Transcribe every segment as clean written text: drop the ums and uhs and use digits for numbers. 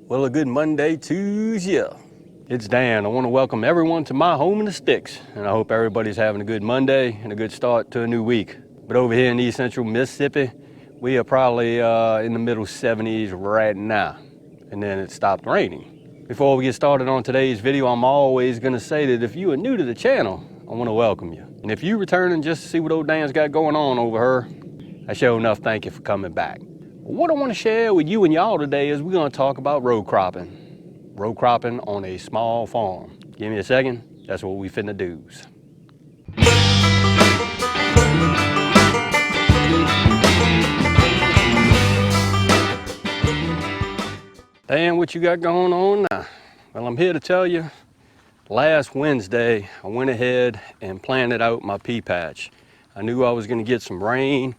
Well, a good Monday to you. It's Dan. I want to welcome everyone to my home in the sticks, and I hope everybody's having a good Monday and a good start to a new week. But over here in East Central Mississippi, we are probably in the middle 70s right now, and then it stopped raining. Before we get started on today's video, I'm always going to say that if you are new to the channel, I want to welcome you. And if you're returning just to see what old Dan's got going on over here, I sure enough thank you for coming back. What I want to share with you and y'all today is we're going to talk about row cropping. Row cropping on a small farm. Give me a second, that's what we finna do's. Dan, what you got going on now? Well, I'm here to tell you, last Wednesday, I went ahead and planted out my pea patch. I knew I was gonna get some rain,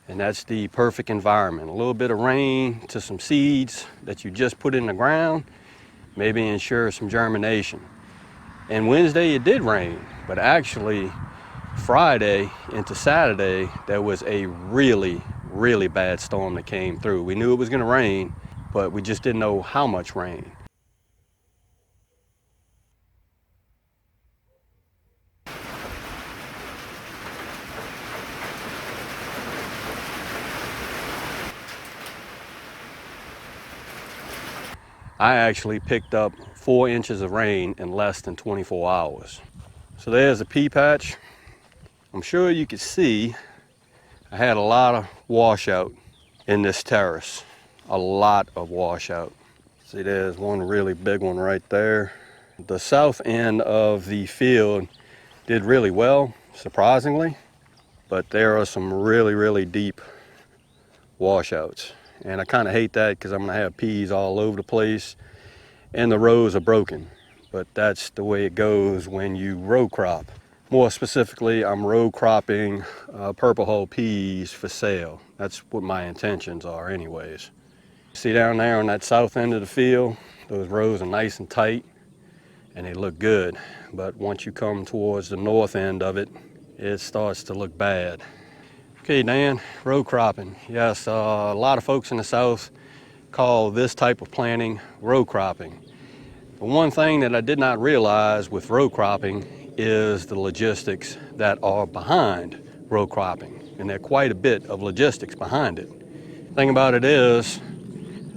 and that's the perfect environment. A little bit of rain to some seeds that you just put in the ground, maybe ensure some germination. And Wednesday it did rain, but actually Friday into Saturday, there was a really bad storm that came through. We knew it was gonna rain, but we just didn't know how much rain. I actually picked up 4 inches of rain in less than 24 hours. So there's a pea patch. I'm sure you can see I had a lot of washout in this terrace. A lot of washout. See, there's one really big one right there. The south end of the field did really well, surprisingly, but there are some really deep washouts. And I kind of hate that because I'm gonna have peas all over the place and the rows are broken. But that's the way it goes when you row crop. More specifically, I'm row cropping purple hull peas for sale. That's what my intentions are anyways. See down there on that south end of the field, those rows are nice and tight and they look good. But once you come towards the north end of it, it starts to look bad. Okay, Dan, row cropping. Yes, a lot of folks in the South call this type of planting row cropping. The one thing that I did not realize with row cropping is the logistics that are behind row cropping. And there are quite a bit of logistics behind it. The thing about it is,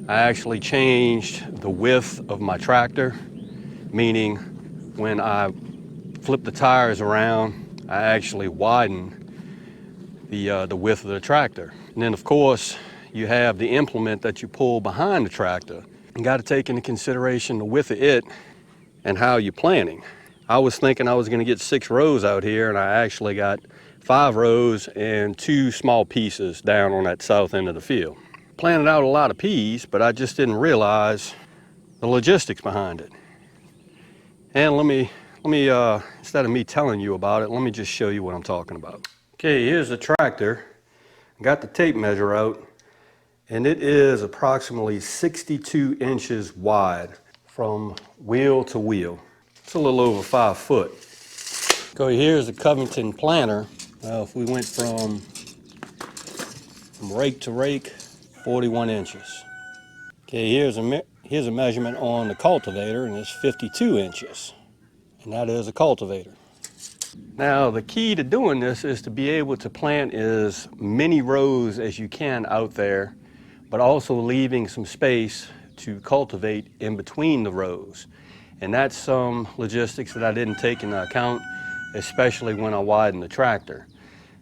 I actually changed the width of my tractor, meaning when I flip the tires around, I actually widen the width of the tractor. And then of course, you have the implement that you pull behind the tractor. You got to take into consideration the width of it and how you're planting. I was thinking I was going to get 6 rows out here, and I actually got 5 rows and 2 small pieces down on that south end of the field. Planted out a lot of peas, but I just didn't realize the logistics behind it. And let me instead of me telling you about it, let me just show you what I'm talking about. Okay, here's the tractor. I got the tape measure out, and it is approximately 62 inches wide from wheel to wheel. It's a little over 5 foot. Okay, here's the Covington planter. Well, if we went from rake to rake, 41 inches. Okay, here's a measurement on the cultivator, and it's 52 inches. And that is a cultivator. Now, the key to doing this is to be able to plant as many rows as you can out there, but also leaving some space to cultivate in between the rows. And that's some logistics that I didn't take into account, especially when I widened the tractor.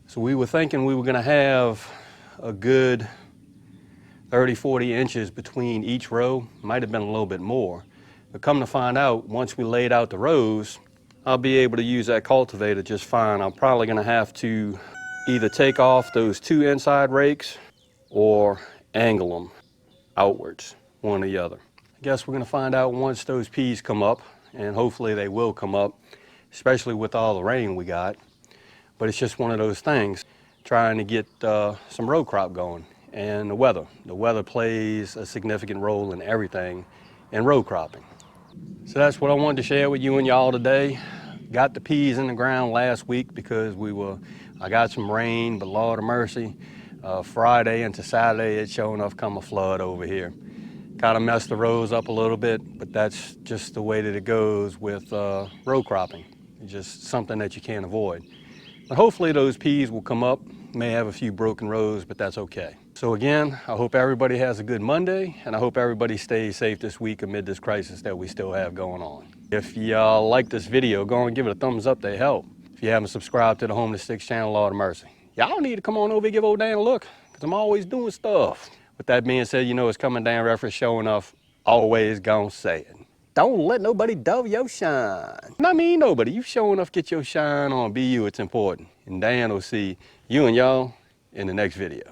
So we were thinking we were gonna have a good 30, 40 inches between each row. Might have been a little bit more. But come to find out, once we laid out the rows, I'll be able to use that cultivator just fine. I'm probably gonna have to either take off those 2 inside rakes or angle them outwards, one or the other. I guess we're gonna find out once those peas come up, and hopefully they will come up, especially with all the rain we got. But it's just one of those things, trying to get some row crop going. And the weather plays a significant role in everything in row cropping. So that's what I wanted to share with you and y'all today. Got the peas in the ground last week because I got some rain, but Lord of mercy, Friday into Saturday, it sure enough come a flood over here. Kind of messed the rows up a little bit, but that's just the way that it goes with row cropping. It's just something that you can't avoid. But hopefully those peas will come up. May have a few broken rows, but that's okay. So again, I hope everybody has a good Monday, and I hope everybody stays safe this week amid this crisis that we still have going on. If y'all like this video, go and give it a thumbs up, they help. If you haven't subscribed to the Home to Sticks channel, Lord of mercy. Y'all need to come on over and give old Dan a look, because I'm always doing stuff. With that being said, you know it's coming down reference showing off, always gonna say it. Don't let nobody dull your shine. And I mean nobody, you showing enough, get your shine on, be you, it's important. And Dan will see you and y'all in the next video.